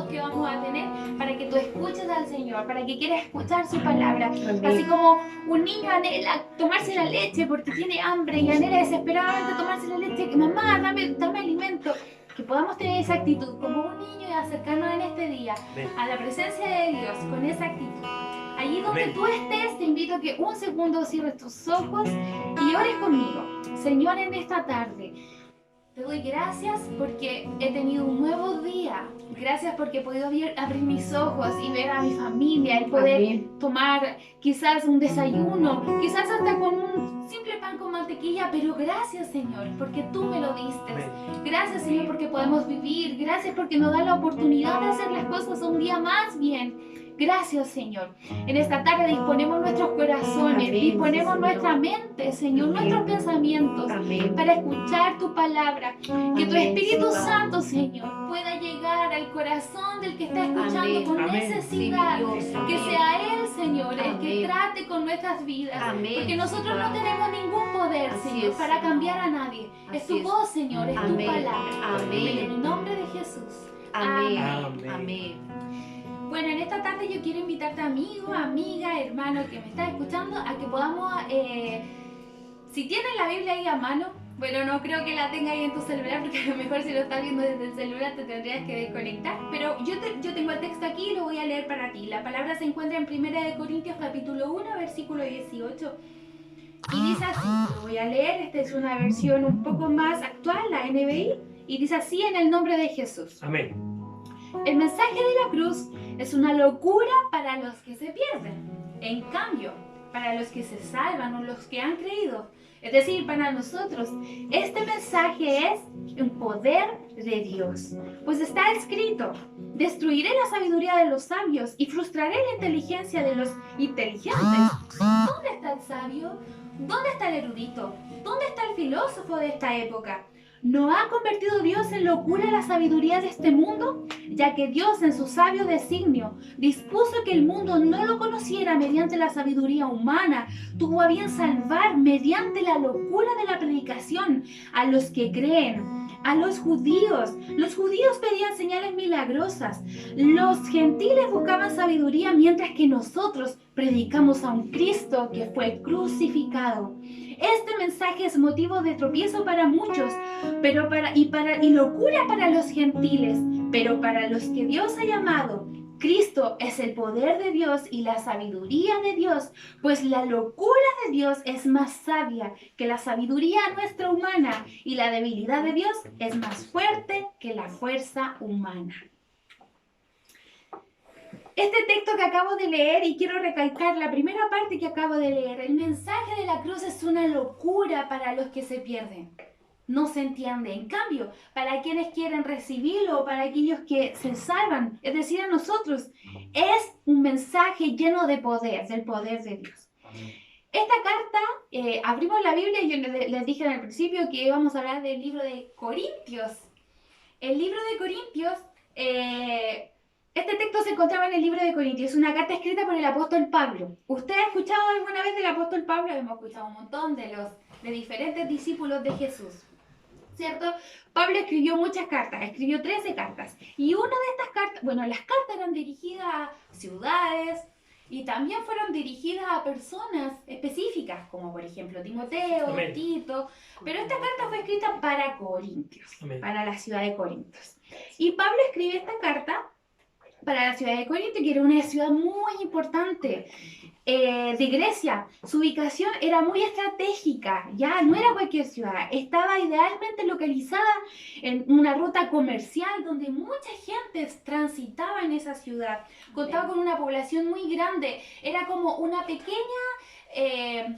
que vamos a tener para que tú escuches al Señor, para que quieras escuchar su palabra. Amén. Así como un niño anhela tomarse la leche porque tiene hambre y anhela desesperadamente tomarse la leche, que mamá, dame alimento. Que podamos tener esa actitud como un niño y acercarnos en este día a la presencia de Dios con esa actitud. Allí donde tú estés, te invito a que un segundo cierres tus ojos y ores conmigo. Señor, en esta tarde te doy gracias porque he tenido un nuevo día. Gracias porque he podido abrir mis ojos y ver a mi familia, el poder tomar quizás un desayuno, quizás hasta con un simple pan con mantequilla, pero gracias, Señor, porque tú me lo diste. Gracias, Señor, porque podemos vivir. Gracias porque nos da la oportunidad de hacer las cosas un día más bien. Gracias, Señor. En esta tarde disponemos nuestros corazones, disponemos nuestra mente, Señor, nuestros pensamientos para escuchar tu palabra. Que tu Espíritu Santo, Señor, pueda llegar al corazón del que está escuchando con necesidad. Que sea Él, Señor, el que trate con nuestras vidas. Porque nosotros no tenemos ningún poder, Señor, para cambiar a nadie. Es tu voz, Señor, es tu palabra. En el nombre de Jesús. Amén. Bueno, en esta tarde yo quiero invitarte, amigo, amiga, hermano que me estás escuchando, a que podamos, si tienes la Biblia ahí a mano, bueno, no creo que la tenga ahí en tu celular, porque a lo mejor si lo estás viendo desde el celular te tendrías que desconectar, pero yo tengo el texto aquí y lo voy a leer para ti. La palabra se encuentra en 1 Corintios capítulo 1, versículo 18. Y dice así, lo voy a leer, esta es una versión un poco más actual, la NBI, y dice así: en el nombre de Jesús. Amén. El mensaje de la cruz es una locura para los que se pierden. En cambio, para los que se salvan o los que han creído, es decir, para nosotros, este mensaje es un poder de Dios. Pues está escrito: destruiré la sabiduría de los sabios y frustraré la inteligencia de los inteligentes. ¿Dónde está el sabio? ¿Dónde está el erudito? ¿Dónde está el filósofo de esta época? ¿No ha convertido Dios en locura la sabiduría de este mundo? Ya que Dios, en su sabio designio, dispuso que el mundo no lo conociera mediante la sabiduría humana, tuvo a bien salvar mediante la locura de la predicación a los que creen, a los judíos. Los judíos pedían señales milagrosas. Los gentiles buscaban sabiduría, mientras que nosotros predicamos a un Cristo que fue crucificado. Este mensaje es motivo de tropiezo para muchos, y locura para los gentiles, pero para los que Dios ha llamado, Cristo es el poder de Dios y la sabiduría de Dios, pues la locura de Dios es más sabia que la sabiduría nuestra humana, y la debilidad de Dios es más fuerte que la fuerza humana. Este texto que acabo de leer, y quiero recalcar la primera parte que acabo de leer: el mensaje de la cruz es una locura para los que se pierden. No se entiende. En cambio, para quienes quieren recibirlo, o para aquellos que se salvan, es decir, a nosotros, es un mensaje lleno de poder, del poder de Dios. Esta carta, abrimos la Biblia y yo les dije al principio que íbamos a hablar del libro de Corintios. El libro de Corintios, este texto se encontraba en el libro de Corintios, es una carta escrita por el apóstol Pablo. ¿Usted ha escuchado alguna vez del apóstol Pablo? Hemos escuchado un montón de diferentes discípulos de Jesús, ¿cierto? Pablo escribió muchas cartas, escribió 13 cartas. Y una de estas cartas, bueno, las cartas eran dirigidas a ciudades y también fueron dirigidas a personas específicas, como por ejemplo Timoteo, Amén. Tito. Pero esta carta fue escrita para Corintios, Amén. para la ciudad de Corintios. Y Pablo escribe esta carta para la ciudad de Corinto, que era una ciudad muy importante de Grecia. Su ubicación era muy estratégica, ya no era cualquier ciudad, estaba idealmente localizada en una ruta comercial donde mucha gente transitaba en esa ciudad. Contaba con una población muy grande, era como una pequeña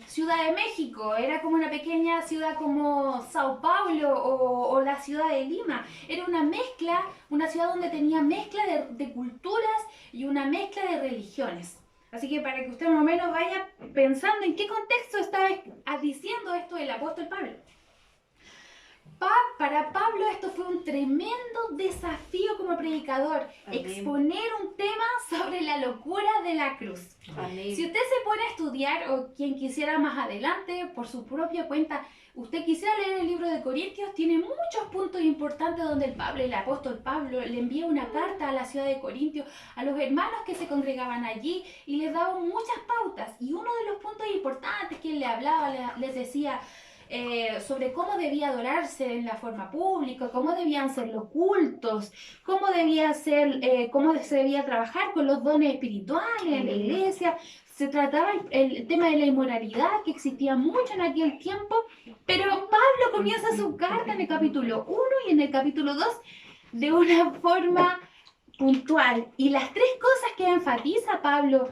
Ciudad de México, era como una pequeña ciudad como Sao Paulo o la ciudad de Lima. Era una mezcla, una ciudad donde tenía mezcla de culturas y una mezcla de religiones. Así que para que usted más o menos vaya pensando en qué contexto está diciendo esto el apóstol Pablo. Para Pablo esto fue un tremendo desafío como predicador, Amén. exponer un tema sobre la locura de la cruz. Amén. Si usted se pone a estudiar, o quien quisiera más adelante, por su propia cuenta, usted quisiera leer el libro de Corintios, tiene muchos puntos importantes donde el apóstol Pablo, le envía una carta a la ciudad de Corintios, a los hermanos que se congregaban allí, y les daba muchas pautas. Y uno de los puntos importantes que él le hablaba, les decía sobre cómo debía adorarse en la forma pública, cómo debían ser los cultos, cómo cómo se debía trabajar con los dones espirituales en la iglesia. Se trataba el tema de la inmoralidad que existía mucho en aquel tiempo, pero Pablo comienza su carta en el capítulo 1 y en el capítulo 2 de una forma puntual. Y las tres cosas que enfatiza Pablo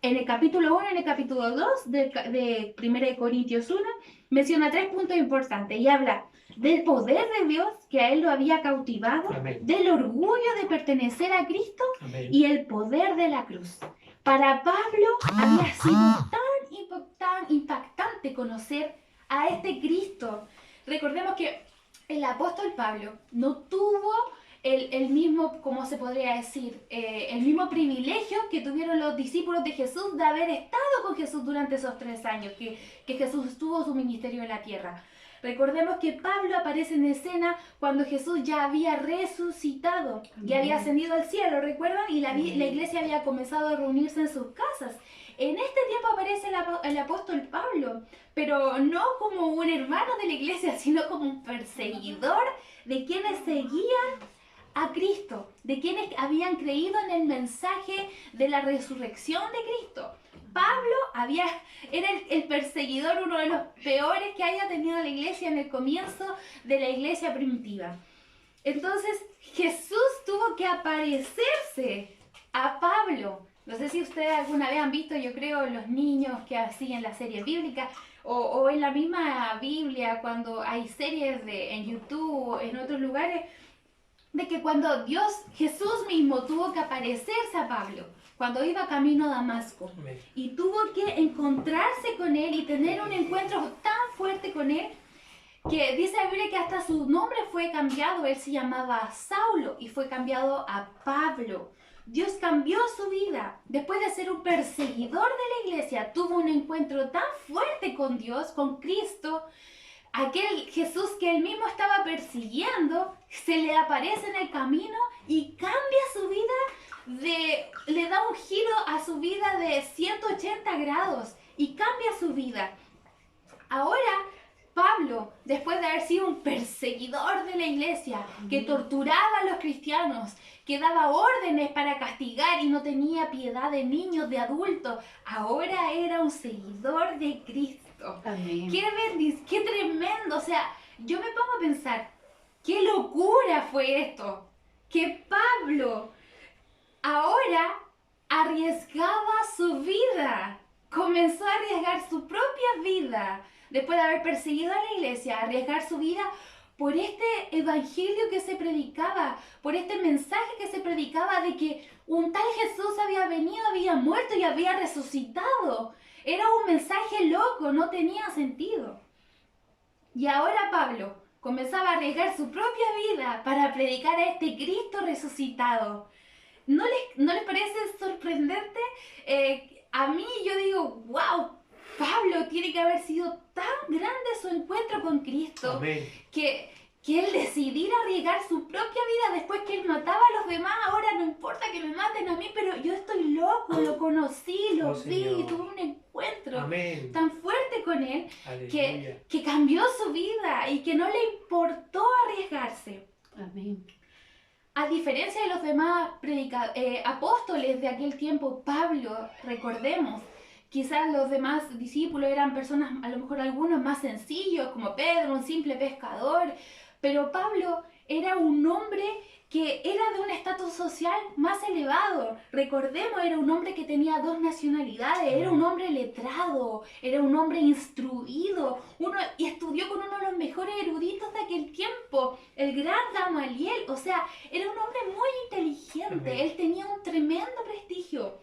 en el capítulo 1 y en el capítulo 2 de 1 Corintios 1, menciona tres puntos importantes y habla del poder de Dios que a él lo había cautivado, Amén. del orgullo de pertenecer a Cristo Amén. y el poder de la cruz. Para Pablo había sido tan impactante conocer a este Cristo. Recordemos que el apóstol Pablo no tuvo el mismo, ¿cómo se podría decir? El mismo privilegio que tuvieron los discípulos de Jesús de haber estado con Jesús durante esos 3 años que Jesús tuvo su ministerio en la tierra. Recordemos que Pablo aparece en escena cuando Jesús ya había resucitado y había ascendido al cielo, ¿recuerdan? Y la iglesia había comenzado a reunirse en sus casas. En este tiempo aparece el apóstol Pablo, pero no como un hermano de la iglesia, sino como un perseguidor de quienes seguían a Cristo, de quienes habían creído en el mensaje de la resurrección de Cristo. Pablo era el perseguidor, uno de los peores que haya tenido la iglesia en el comienzo de la iglesia primitiva. Entonces Jesús tuvo que aparecerse a Pablo. No sé si ustedes alguna vez han visto, yo creo, los niños que siguen las series bíblicas o en la misma Biblia, cuando hay series en YouTube o en otros lugares, de que cuando Jesús mismo tuvo que aparecerse a Pablo, cuando iba camino a Damasco, Amén. y tuvo que encontrarse con él y tener un encuentro tan fuerte con él, que dice la Biblia que hasta su nombre fue cambiado. Él se llamaba Saulo y fue cambiado a Pablo. Dios cambió su vida. Después de ser un perseguidor de la iglesia, tuvo un encuentro tan fuerte con Dios, con Cristo. Aquel Jesús que él mismo estaba persiguiendo, se le aparece en el camino y cambia su vida, le da un giro a su vida de 180 grados y cambia su vida. Ahora, Pablo, después de haber sido un perseguidor de la iglesia, que torturaba a los cristianos, que daba órdenes para castigar y no tenía piedad de niños, de adultos, ahora era un seguidor de Cristo. Amén. Qué tremendo. O sea, yo me pongo a pensar, qué locura fue esto. Que Pablo ahora arriesgaba su vida. Comenzó a arriesgar su propia vida. Después de haber perseguido a la iglesia, arriesgar su vida por este evangelio que se predicaba, por este mensaje que se predicaba de que un tal Jesús había venido, había muerto y había resucitado. Era un mensaje loco, no tenía sentido. Y ahora Pablo comenzaba a arriesgar su propia vida para predicar a este Cristo resucitado. ¿No les parece sorprendente? A mí yo digo, wow, Pablo tiene que haber sido tan grande su encuentro con Cristo. Amén. Que él decidiera arriesgar su propia vida después que él mataba a los demás. Ahora no importa que me maten a mí, pero yo estoy loco, lo conocí, lo vi, Señor. tuve un encuentro Amén. tan fuerte con él Aleluya. que cambió su vida y que no le importó arriesgarse. Amén. A diferencia de los demás apóstoles de aquel tiempo, Pablo, recordemos, quizás los demás discípulos eran personas, a lo mejor algunos más sencillos, como Pedro, un simple pescador, pero Pablo era un hombre que era de un estatus social más elevado. Recordemos, era un hombre que tenía 2 nacionalidades, era un hombre letrado, era un hombre instruido, y estudió con uno de los mejores eruditos de aquel tiempo, el gran Gamaliel. O sea, era un hombre muy inteligente, Amén. él tenía un tremendo prestigio.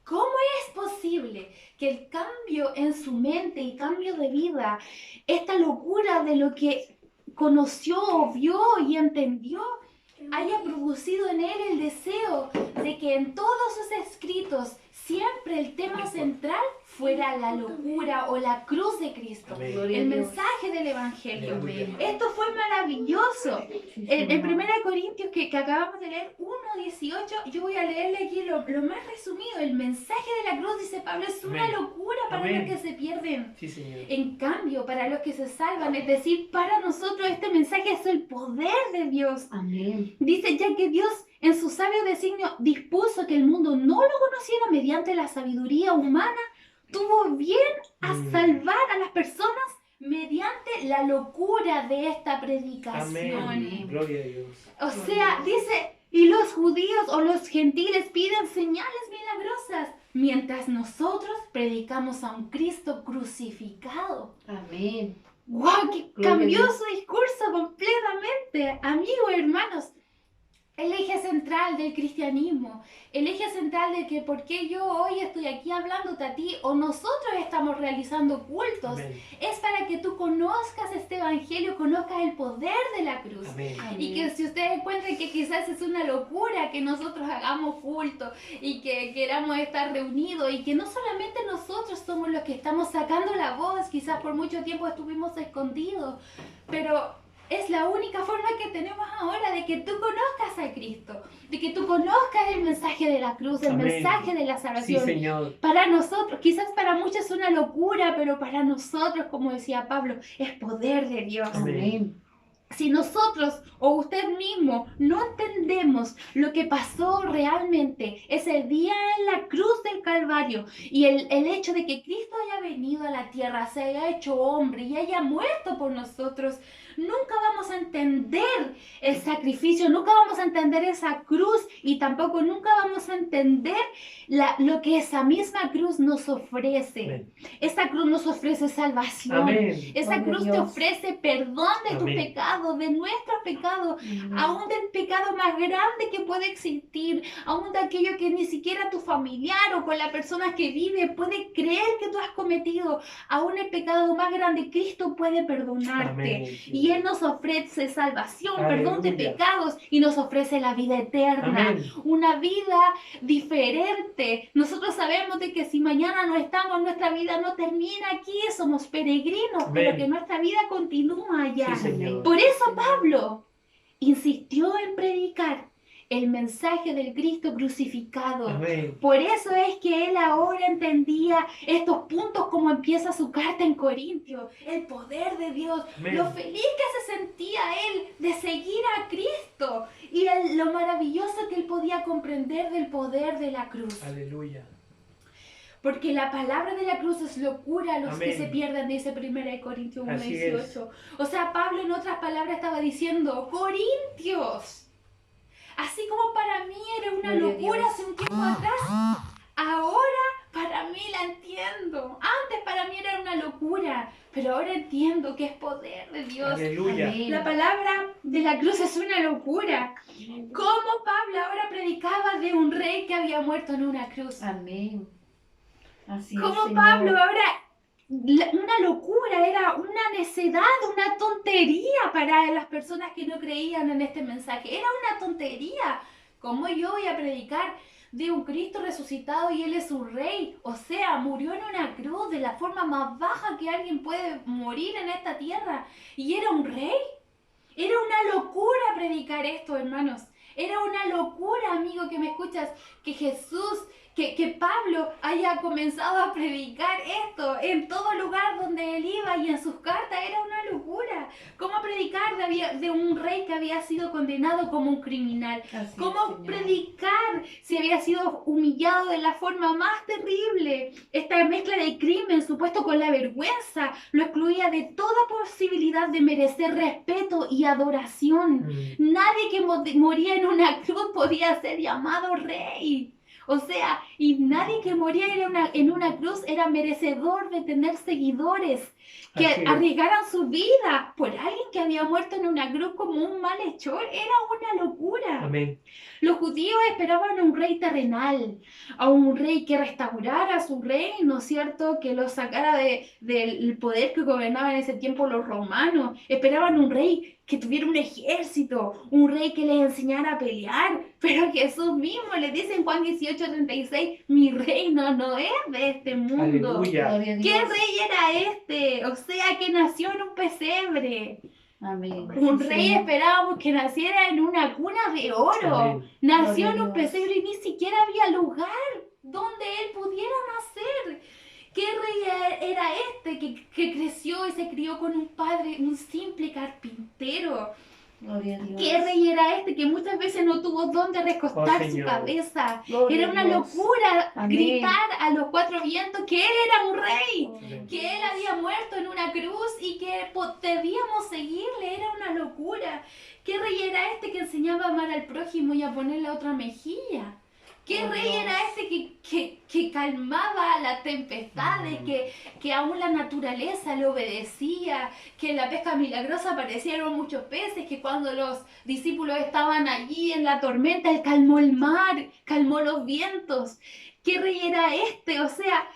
¿Cómo es posible que el cambio en su mente y cambio de vida, esta locura de lo que conoció, vio y entendió, haya producido en él el deseo de que en todos sus escritos siempre el tema central fuera la locura o la cruz de Cristo, el mensaje del Evangelio. Esto fue maravilloso. En 1 Corintios que acabamos de leer, 1:18, yo voy a leerle aquí lo más resumido. El mensaje de la cruz, dice Pablo, es una locura para los que se pierden. Sí, Señor. En cambio, para los que se salvan, es decir, para nosotros este mensaje es el poder de Dios. Amén. Dice, ya que Dios en su sabio designio dispuso que el mundo no lo conociera mediante la sabiduría humana, tuvo bien a salvar a las personas mediante la locura de esta predicación. Amén. Gloria a Dios. O sea, dice, y los judíos o los gentiles piden señales milagrosas, mientras nosotros predicamos a un Cristo crucificado. Amén. ¡Wow! Que cambió su discurso completamente. Amigos, hermanos, el eje central del cristianismo, el eje central de que por qué yo hoy estoy aquí hablándote a ti o nosotros estamos realizando cultos, Amén. es para que tú conozcas este evangelio, conozcas el poder de la cruz. Amén. Y que si ustedes encuentran que quizás es una locura que nosotros hagamos culto y que queramos estar reunidos y que no solamente nosotros somos los que estamos sacando la voz, quizás por mucho tiempo estuvimos escondidos, pero es la única forma que tenemos ahora de que tú conozcas a Cristo, de que tú conozcas el mensaje de la cruz, el Amén. mensaje de la Sí, salvación. Señor. Para nosotros, quizás para muchos es una locura, pero para nosotros, como decía Pablo, es poder de Dios. Amén. Si nosotros o usted mismo no entendemos lo que pasó realmente ese día en la cruz del Calvario y el hecho de que Cristo haya venido a la tierra, se haya hecho hombre y haya muerto por nosotros, nunca vamos a entender el sacrificio, nunca vamos a entender esa cruz y tampoco nunca vamos a entender lo que esa misma cruz nos ofrece. Amén. Esa cruz nos ofrece salvación. Amén. Esa Gloria a cruz te Dios. ofrece perdón de tus Amén. pecados, de nuestros pecados, aún del pecado más grande que puede existir, aún de aquello que ni siquiera tu familiar o con la persona que vive puede creer que tú has cometido, aún el pecado más grande, Cristo puede perdonarte. Amén. Y Él nos ofrece salvación, perdón de Aleluya. pecados y nos ofrece la vida eterna. Amén. Una vida diferente. Nosotros sabemos de que si mañana no estamos, nuestra vida no termina aquí, somos peregrinos, pero Amén. que nuestra vida continúa allá. Sí, Señor. Por eso Pablo insistió en predicar el mensaje del Cristo crucificado. Amén. Por eso es que él ahora entendía estos puntos como empieza su carta en Corintios, el poder de Dios, Amén. lo feliz que se sentía él de seguir a Cristo y lo maravilloso que él podía comprender del poder de la cruz. Aleluya. Porque la palabra de la cruz es locura a los Amén. que se pierden, dice 1 Corintios Así 1:18. O sea, Pablo en otras palabras estaba diciendo, Corintios, así como para mí era una Gloria a locura Dios. hace un tiempo atrás, ahora para mí la entiendo. Antes para mí era una locura, pero ahora entiendo que es poder de Dios. Aleluya. Amén. La palabra de la cruz es una locura. ¿Cómo Pablo ahora predicaba de un rey que había muerto en una cruz? Amén. Así es, Como Señor. Pablo ahora, una locura, era una necedad, una tontería para las personas que no creían en este mensaje. Era una tontería. ¿Cómo yo voy a predicar de un Cristo resucitado y Él es un rey? O sea, murió en una cruz de la forma más baja que alguien puede morir en esta tierra. ¿Y era un rey? Era una locura predicar esto, hermanos. Era una locura, amigo, que me escuchas, que Jesús, que Pablo haya comenzado a predicar esto en todo lugar donde él iba y en sus cartas. Era una locura. ¿Cómo predicar de un rey que había sido condenado como un criminal? Así es, ¿Cómo Señor. predicar si había sido humillado de la forma más terrible? Esta mezcla de crimen supuesto con la vergüenza lo excluía de toda posibilidad de merecer respeto y adoración. Mm. Nadie que moría en una cruz podía ser llamado rey. O sea, y nadie que moría en una cruz era merecedor de tener seguidores que Así es. arriesgaran su vida por alguien que había muerto en una cruz como un malhechor. Era una locura. Amén. Los judíos esperaban a un rey terrenal, a un rey que restaurara su reino, ¿cierto? Que lo sacara del poder que gobernaba en ese tiempo los romanos. Esperaban un rey que tuviera un ejército, un rey que les enseñara a pelear. Pero Jesús mismo le dice en Juan 18:36, mi reino no es de este mundo. Aleluya. Gloria a ¿Qué Dios. rey era este? O sea, que nació en un pesebre. Amén. Un Sí, rey Señor. esperábamos que naciera en una cuna de oro. Amén. Nació Gloria a en un Dios. pesebre y ni siquiera había lugar donde él pudiera nacer. ¿Qué rey era este que creció y se crió con un padre, un simple carpintero? Gloria a Dios. ¿Qué rey era este que muchas veces no tuvo dónde recostar Oh, su Señor. cabeza? Gloria Era a una Dios. locura Amén. gritar a los cuatro vientos que él era un rey, Gloria a que Dios. él había muerto en una cruz y que debíamos seguirle. Era una locura. ¿Qué rey era este que enseñaba a amar al prójimo y a ponerle otra mejilla? ¿Qué Oh, rey Dios. era este que calmaba las tempestades, que aún la naturaleza le obedecía, que en la pesca milagrosa aparecieron muchos peces, que cuando los discípulos estaban allí en la tormenta, él calmó el mar, calmó los vientos? ¿Qué rey era este? O sea,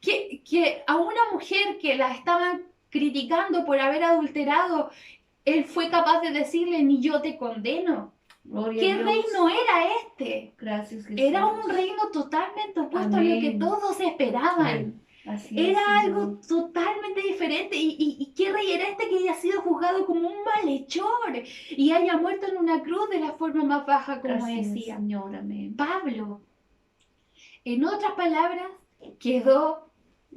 que a una mujer que la estaban criticando por haber adulterado, él fue capaz de decirle, ni yo te condeno. Gloria ¿Qué a Dios. reino era este? Gracias, Jesús. Era un reino totalmente opuesto a lo que Amén. todos esperaban. Amén. Así es, Era Señor. algo totalmente diferente. ¿Y qué rey era este que haya sido juzgado como un malhechor y haya muerto en una cruz de la forma más baja, como Así es, decía Señor. Amén. Pablo? En otras palabras, quedó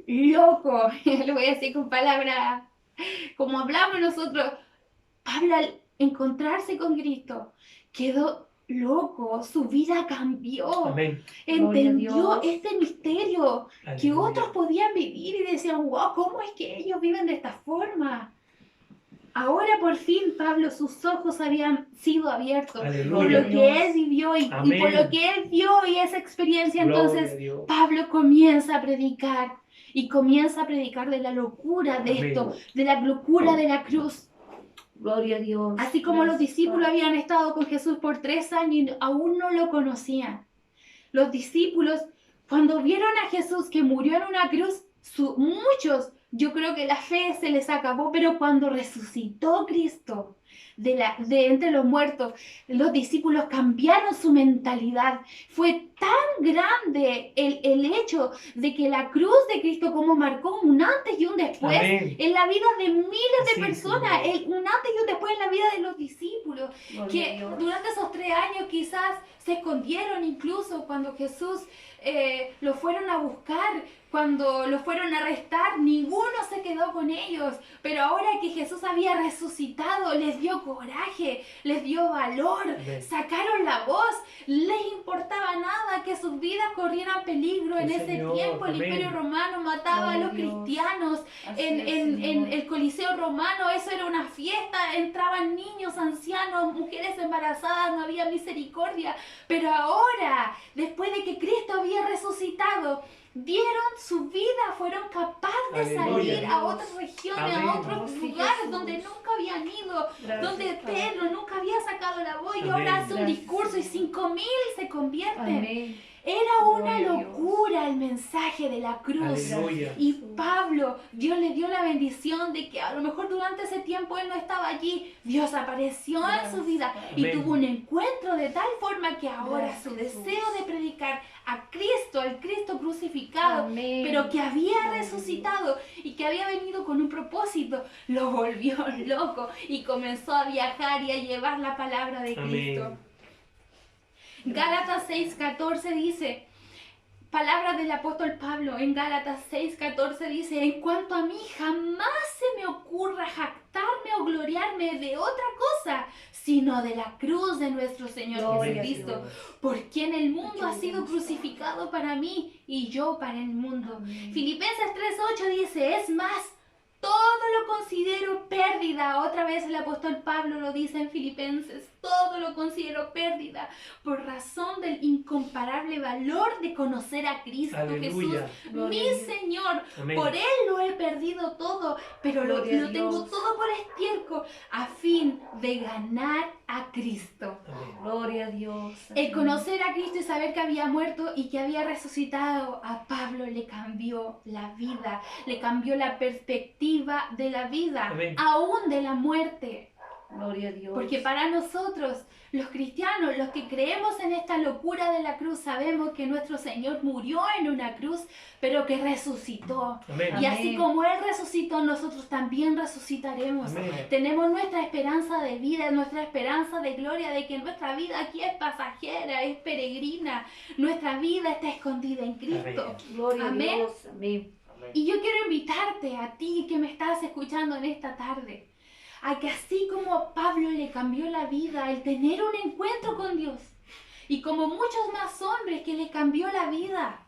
loco. Lo voy a decir con palabras como hablamos nosotros. Pablo, al encontrarse con Cristo, quedó loco, su vida cambió. Amén. Entendió Gloria a Dios. este misterio que Aleluya. otros podían vivir y decían, wow, ¿cómo es que ellos viven de esta forma? Ahora por fin, Pablo, sus ojos habían sido abiertos por Aleluya. lo que él vivió y Amén. por lo que él vio y esa experiencia. Gloria Entonces, a Dios. Pablo comienza a predicar y comienza a predicar de la locura de Amén. esto, de la locura de la cruz. Gloria a Dios. Así como los Gracias, discípulos Padre. habían estado con Jesús por 3 años y aún no lo conocían. Los discípulos, cuando vieron a Jesús que murió en una cruz, muchos, yo creo que la fe se les acabó, pero cuando resucitó Cristo de entre los muertos, los discípulos cambiaron su mentalidad. Fue tan grande el hecho de que la cruz de Cristo como marcó un antes y un después Amén. en la vida de miles de Así, personas, Señor. un antes y un después en la vida de los discípulos, Gloria a que Dios. durante esos 3 años quizás se escondieron, incluso cuando Jesús lo fueron a buscar, cuando lo fueron a arrestar, ninguno se quedó con ellos, pero ahora que Jesús había resucitado, les dio coraje, les dio valor, Amén. sacaron la voz, les importaba nada que sus vidas corrieran peligro. En Sí, ese Señor. tiempo el Amén. Imperio Romano mataba a Gloria los a Dios. cristianos. Así En, es, en Señor. el Coliseo Romano eso era una fiesta, entraban niños, ancianos, mujeres embarazadas, no había misericordia. Pero ahora, después de que Cristo había resucitado, dieron su vida, fueron capaces de Aleluya. salir a otras regiones, Amén. a otros Sí, lugares Jesús. donde nunca habían ido, Gracias, donde Padre. Pedro nunca había sacado la voz y Amén. ahora hace un Gracias, discurso y Señor. 5.000 se convierten. Amén. Era una Gloria a Dios. locura el mensaje de la cruz. Aleluya. Y Pablo, Dios le dio la bendición de que a lo mejor durante ese tiempo él no estaba allí. Dios apareció en su vida y Amén. tuvo un encuentro de tal forma que ahora Gracias, su Jesús. deseo de predicar a Cristo, al Cristo crucificado, Amén. pero que había Gloria a Dios. resucitado y que había venido con un propósito, lo volvió loco y comenzó a viajar y a llevar la palabra de Cristo. Amén. Gálatas 6:14 dice, palabras del apóstol Pablo en Gálatas 6:14 dice, en cuanto a mí jamás se me ocurra jactarme o gloriarme de otra cosa, sino de la cruz de nuestro Señor Gloria a Jesucristo, Dios. por quien el mundo ha Muchas sido gracias. crucificado para mí y yo para el mundo. Amén. Filipenses 3:8 dice, es más, todo lo considero pérdida. Otra vez el apóstol Pablo lo dice en Filipenses. todo lo considero pérdida por razón del incomparable valor de conocer a Cristo Aleluya. Jesús, Gloria mi a Dios. Señor. Amén. Por Él lo he perdido todo, pero lo Gloria a tengo Dios. todo por estiércol a fin de ganar a Cristo. Amén. Gloria a Dios. El conocer a Cristo y saber que había muerto y que había resucitado a Pablo le cambió la vida, le cambió la perspectiva de la vida, Amén. aún de la muerte. Gloria a Dios. Porque para nosotros, los cristianos, los que creemos en esta locura de la cruz, sabemos que nuestro Señor murió en una cruz, pero que resucitó. Amén. Y así Amén. como Él resucitó, nosotros también resucitaremos. Amén. Tenemos nuestra esperanza de vida, nuestra esperanza de gloria, de que nuestra vida aquí es pasajera, es peregrina. Nuestra vida está escondida en Cristo. Gloria Amén. a Dios. Amén. Y yo quiero invitarte a ti que me estás escuchando en esta tarde, a que así como a Pablo le cambió la vida el tener un encuentro con Dios, y como muchos más hombres que le cambió la vida,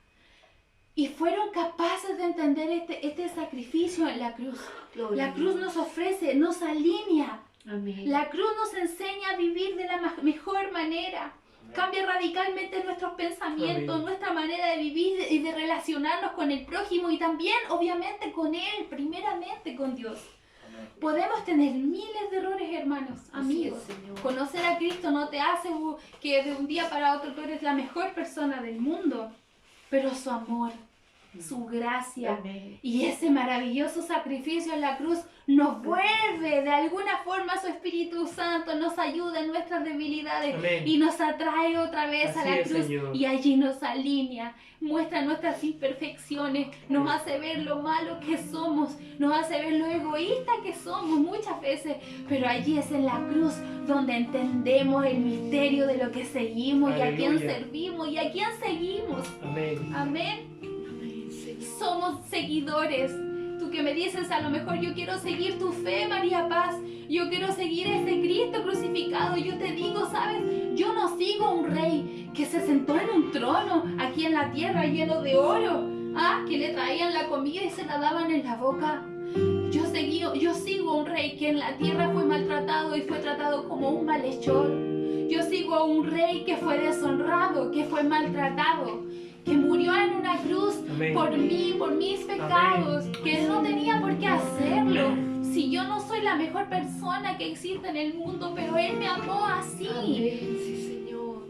y fueron capaces de entender este sacrificio en la cruz. Gloria La a cruz Dios. nos ofrece, nos alinea. Amén. La cruz nos enseña a vivir de la mejor manera. Cambia radicalmente nuestros pensamientos, Amén. nuestra manera de vivir y de relacionarnos con el prójimo y también, obviamente, con Él, primeramente con Dios. Podemos tener miles de errores, hermanos, Así amigos. es, Señor. Conocer a Cristo no te hace que de un día para otro tú eres la mejor persona del mundo, pero su amor, su gracia Amén. y ese maravilloso sacrificio en la cruz nos vuelve de alguna forma su Espíritu Santo, nos ayuda en nuestras debilidades Amén. y nos atrae otra vez a Así la es, cruz Señor. y allí nos alinea, muestra nuestras imperfecciones, nos hace ver lo malo que somos, nos hace ver lo egoísta que somos muchas veces, pero allí es en la cruz donde entendemos el misterio de lo que seguimos y a quién Aleluya. servimos y a quién seguimos. Amén. Amén. Amén, Señor. Somos seguidores. Tú que me dices, a lo mejor yo quiero seguir tu fe, María Paz. Yo quiero seguir a ese Cristo crucificado. Yo te digo, ¿sabes? Yo no sigo a un rey que se sentó en un trono aquí en la tierra lleno de oro. Que le traían la comida y se la daban en la boca. Yo sigo a un rey que en la tierra fue maltratado y fue tratado como un malhechor. Yo sigo a un rey que fue deshonrado, que fue maltratado, que murió en una cruz Amén. por mí, por mis pecados, que él no tenía por qué hacerlo. Si yo no soy la mejor persona que existe en el mundo, pero él me amó así. Amén, sí, Señor.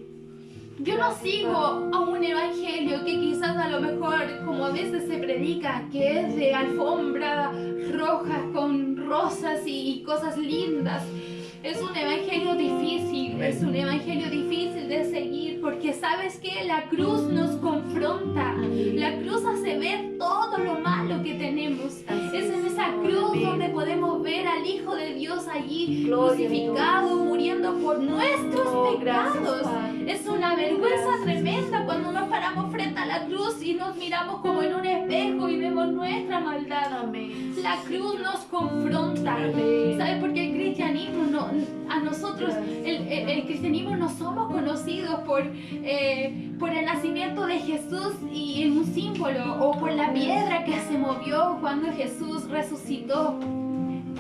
Yo no sigo a un evangelio que quizás a lo mejor, como a veces se predica, que es de alfombra roja con rosas y cosas lindas. Es un evangelio difícil, es un evangelio difícil de seguir, porque sabes que la cruz nos confronta, la cruz hace ver todo lo malo que tenemos. Así Es en esa cruz Amén. donde podemos ver al Hijo de Dios allí Gloria a crucificado, muriendo por nuestros Oh, gracias, pecados. Padre. Es una vergüenza Gracias. tremenda cuando nos paramos frente a la cruz y nos miramos como en un espejo y vemos nuestra maldad. Amén. La cruz nos confronta. Amén. ¿Sabes? Porque el cristianismo, a nosotros, el cristianismo no somos conocidos por el nacimiento de Jesús y en un símbolo o por la piedra que se movió cuando Jesús resucitó.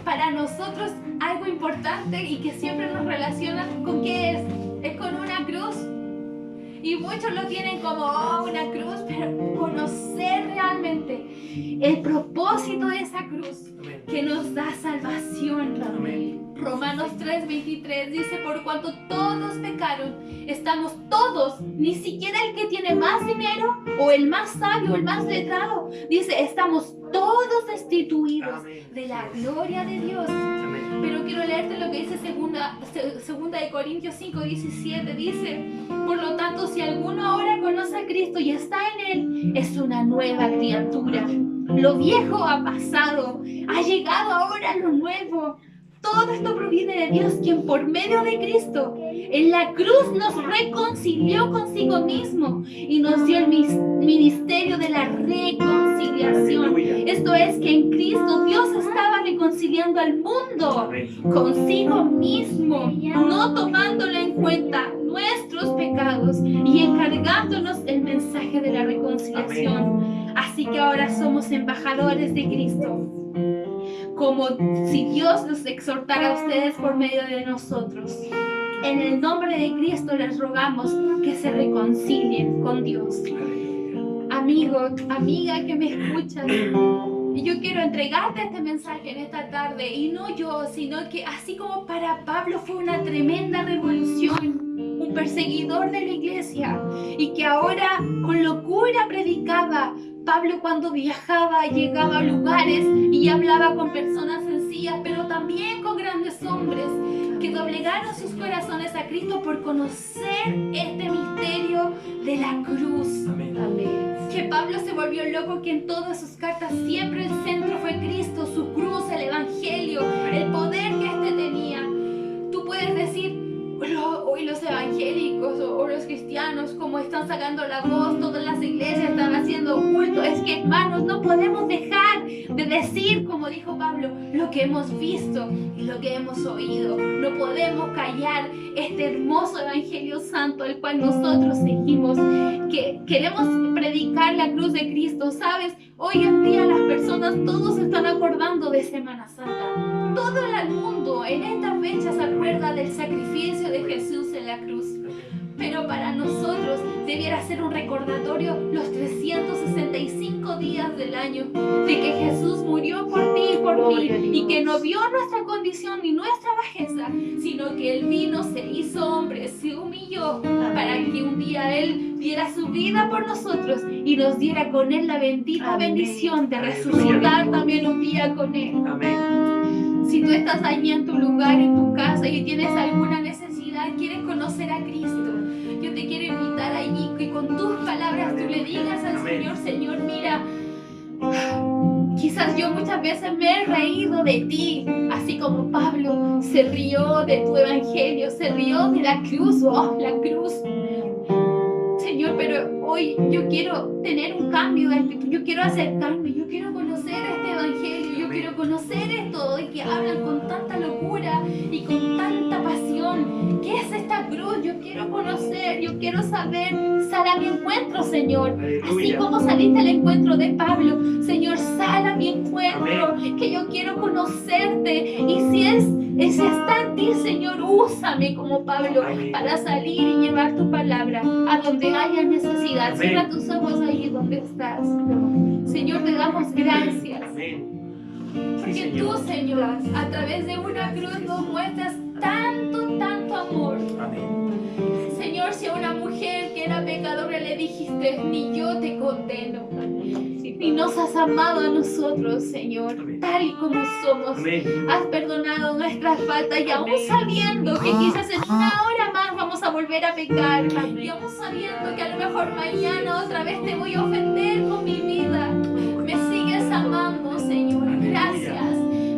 Para nosotros algo importante y que siempre nos relacionan con qué es con una cruz. Y muchos lo tienen como una cruz, pero conocer realmente el propósito de esa cruz Amén. que nos da salvación. Amén. Romanos 3:23 dice, por cuanto todos pecaron, estamos todos, ni siquiera el que tiene más dinero o el más sabio, el más letrado, dice, estamos todos destituidos Amén. de la gloria de Dios. Amén. Pero quiero leerte lo que dice segunda de Corintios 5:17. Dice, por lo tanto, si alguno ahora conoce a Cristo y está en Él, es una nueva criatura. Lo viejo ha pasado, ha llegado ahora lo nuevo. Todo esto proviene de Dios, quien por medio de Cristo en la cruz nos reconcilió consigo mismo y nos dio el ministerio de la reconciliación. Aleluya. Esto es que en Cristo Dios estaba reconciliando al mundo Amén. consigo mismo, no tomándole en cuenta nuestros pecados y encargándonos el mensaje de la reconciliación. Así que ahora somos embajadores de Cristo, como si Dios los exhortara a ustedes por medio de nosotros. En el nombre de Cristo les rogamos que se reconcilien con Dios. Amigo, amiga que me escuchas, yo quiero entregarte este mensaje en esta tarde, y no yo, sino que así como para Pablo fue una tremenda revolución, un perseguidor de la iglesia, y que ahora con locura predicaba. Pablo, cuando viajaba, llegaba a lugares y hablaba con personas sencillas, pero también con grandes hombres que doblegaron sus corazones a Cristo por conocer este misterio de la cruz. Amén. Que Pablo se volvió loco, que en todas sus cartas siempre el centro fue Cristo, su cruz, el evangelio, el poder que este tenía. Tú puedes decir, hoy los evangélicos o los cristianos, como están sacando la voz, todas las iglesias están haciendo culto. Es que, hermanos, no podemos dejar de decir, como dijo Pablo, lo que hemos visto y lo que hemos oído. No podemos callar este hermoso evangelio santo, el cual nosotros seguimos, que queremos predicar la cruz de Cristo. ¿Sabes? Hoy en día las personas, todos se están acordando de Semana Santa. Todo el mundo en esta fecha se acuerda del sacrificio de Jesús en la cruz. Pero para nosotros debiera ser un recordatorio los 365 días del año de que Jesús murió por ti y por mí, y que no vio nuestra condición ni nuestra bajeza, sino que Él vino, se hizo hombre, se humilló para que un día Él diera su vida por nosotros y nos diera con Él la bendita bendición de resucitar también un día con Él. Amén. Si tú estás allí en tu lugar, en tu casa, y tienes alguna necesidad, quieres conocer a Cristo, yo te quiero invitar allí que con tus palabras tú le digas al Señor: Señor, mira, quizás yo muchas veces me he reído de ti, así como Pablo se rió de tu evangelio, se rió de la cruz. Oh, la cruz, Señor, pero hoy yo quiero tener un cambio de actitud, yo quiero acercarme, yo quiero conocer este evangelio, yo quiero conocer esto de que hablan con tanta locura y con tanta pasión. ¿Qué es esta cruz? Yo quiero conocer, yo quiero saber. Sal a mi encuentro, Señor. Así como saliste al encuentro de Pablo, Señor, sal a mi encuentro. Amén. Que yo quiero conocerte. Y si está en ti, Señor, úsame como Pablo Amén. para salir y llevar tu palabra a donde haya necesidad. Amén. Cierra tus ojos ahí donde estás. Señor, te damos gracias. Amén. Porque Sí, tú, Señor. Señor, a través de una cruz nos muestras tanto amor. Amén. Señor, si a una mujer que era pecadora le dijiste: ni yo te condeno, y nos has amado a nosotros, Señor, Amén. tal y como somos. Amén. Has perdonado nuestras faltas, y aún sabiendo que quizás en una hora más vamos a volver a pecar, y aún sabiendo que a lo mejor mañana otra vez te voy a ofender con mi vida, me sigues amando, Señor. Gracias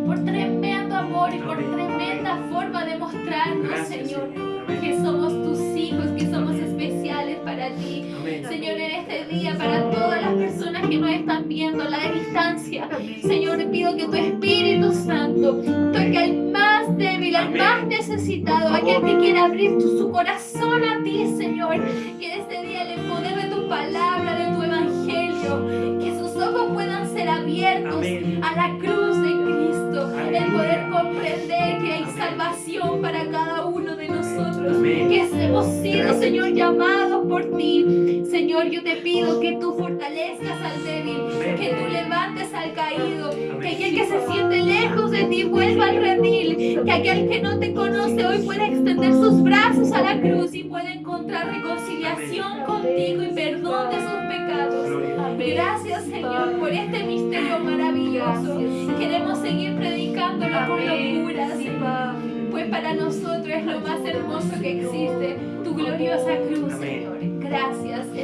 por tremendo amor y por tremenda forma de mostrarnos, Gracias, Señor, Amén. que somos tus hijos, que somos especiales para ti. Amén. Señor, en este día, para todas las personas que nos están viendo a la distancia, Señor, te pido que tu Espíritu Santo toque al más débil, al Amén. más necesitado, Por favor. aquel que quiera abrir su corazón a ti, Señor. Que este día el poder de tu palabra, de tu evangelio, que sus ojos puedan ser abiertos Amén. a la cruz de Cristo, el Aleluya. poder comprender que hay Amén. salvación para cada uno de nosotros, Amén. que hemos sido, Gracias. Señor, llamados por ti. Señor, yo te pido que tú fortalezcas al débil, Amén. que tú levantes al caído, Amén. que aquel que se siente lejos de ti vuelva al redil, que aquel que no te conoce hoy pueda extender sus brazos a la cruz y pueda encontrar reconciliación Amén. contigo y perdón de sus pecados. Gloria. Gracias, Señor, por este misterio maravilloso. Queremos seguir predicándolo con locura, Señor, pues para nosotros es lo más hermoso que existe, tu gloriosa cruz, Amén. Señor. Gracias.